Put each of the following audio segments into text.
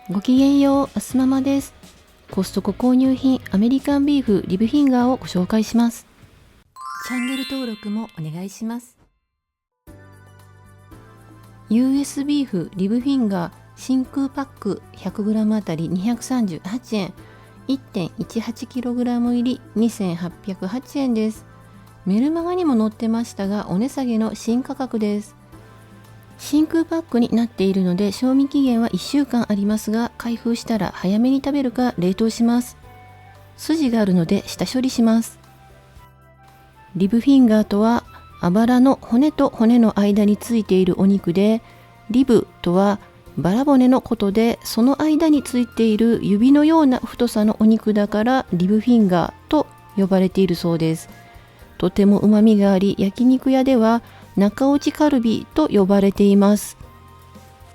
ごきげんよう、アスママです。コストコ購入品アメリカンビーフリブフィンガーをご紹介します。チャンネル登録もお願いします。US ビーフリブフィンガー真空パック 100g あたり238円、1.18kg 入り2808円です。メルマガにも載ってましたが、お値下げの新価格です。真空パックになっているので賞味期限は1週間ありますが、開封したら早めに食べるか冷凍します。筋があるので下処理します。リブフィンガーとはあばらの骨と骨の間についているお肉で、リブとはバラ骨のことで、その間についている指のような太さのお肉だからリブフィンガーと呼ばれているそうです。とても旨味があり、焼肉屋では中落ちカルビと呼ばれています。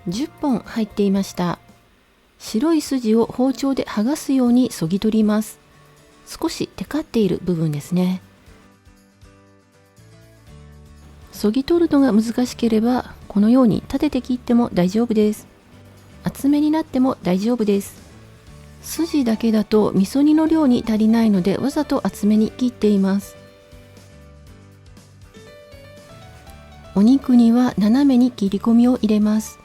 10本入っていました。白い筋を包丁で剥がすようにそぎ取ります。少しテカっている部分ですね。そぎ取るのが難しければ、このように立てて切っても大丈夫です。厚めになっても大丈夫です。筋だけだと味噌煮の量に足りないので、わざと厚めに切っています。お肉には斜めに切り込みを入れます。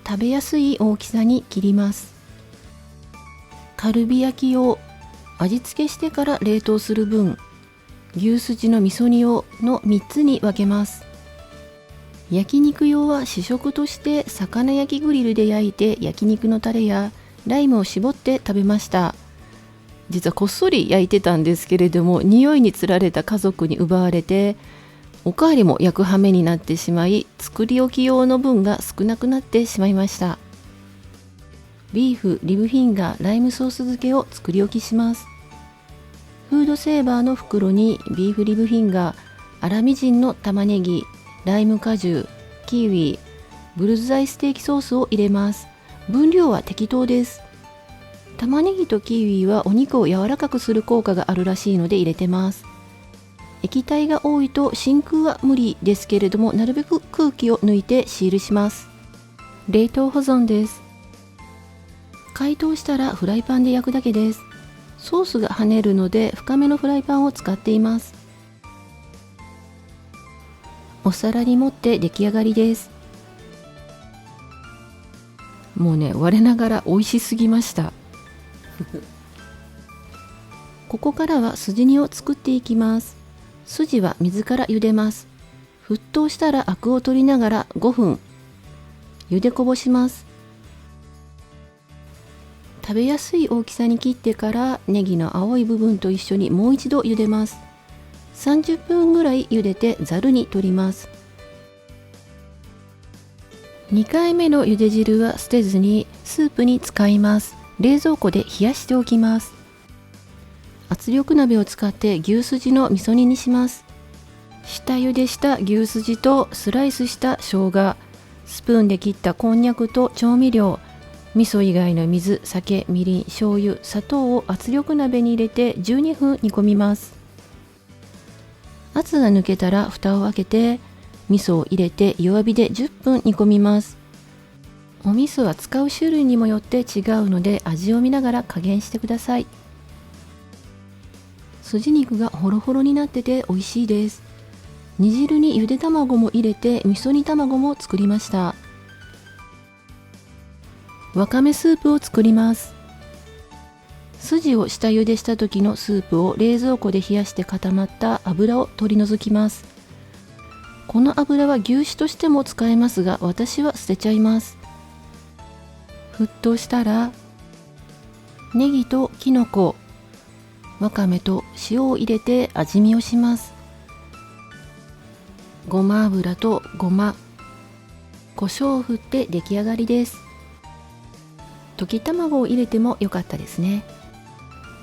食べやすい大きさに切ります。カルビ焼き用、味付けしてから冷凍する分、牛すじの味噌煮用の3つに分けます。焼肉用は主食として魚焼きグリルで焼いて、焼肉のタレやライムを絞って食べました。実はこっそり焼いてたんですけれども、匂いにつられた家族に奪われて、おかわりも焼く羽目になってしまい、作り置き用の分が少なくなってしまいました。ビーフリブフィンガーライムソース漬けを作り置きします。フードセーバーの袋にビーフリブフィンガー、粗みじんの玉ねぎ、ライム果汁、キウイ、ブルズアイステーキソースを入れます。分量は適当です。玉ねぎとキウイはお肉を柔らかくする効果があるらしいので入れてます。液体が多いと真空は無理ですけれども、なるべく空気を抜いてシールします。冷凍保存です。解凍したらフライパンで焼くだけです。ソースが跳ねるので深めのフライパンを使っています。お皿に盛って出来上がりです。もうね、我ながら美味しすぎましたここからは筋煮を作っていきます。筋は水から茹でます。沸騰したらアクを取りながら5分茹でこぼします。食べやすい大きさに切ってからネギの青い部分と一緒にもう一度茹でます。30分ぐらい茹でてざるに取ります。2回目の茹で汁は捨てずにスープに使います。冷蔵庫で冷やしておきます。圧力鍋を使って牛すじの味噌煮にします。下茹でした牛すじとスライスした生姜、スプーンで切ったこんにゃくと調味料、味噌以外の水、酒、みりん、醤油、砂糖を圧力鍋に入れて12分煮込みます。圧が抜けたら蓋を開けて味噌を入れて弱火で10分煮込みます。お味噌は使う種類にもよって違うので、味を見ながら加減してください。筋肉がホロホロになってて美味しいです。煮汁にゆで卵も入れて味噌煮卵も作りました。わかめスープを作ります。筋を下茹でした時のスープを冷蔵庫で冷やして固まった油を取り除きます。この油は牛脂としても使えますが、私は捨てちゃいます。沸騰したらネギときのこ、わかめと塩を入れて味見をします。ごま油とごま、胡椒を振って出来上がりです。溶き卵を入れてもよかったですね。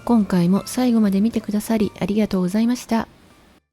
今回も最後まで見てくださりありがとうございました。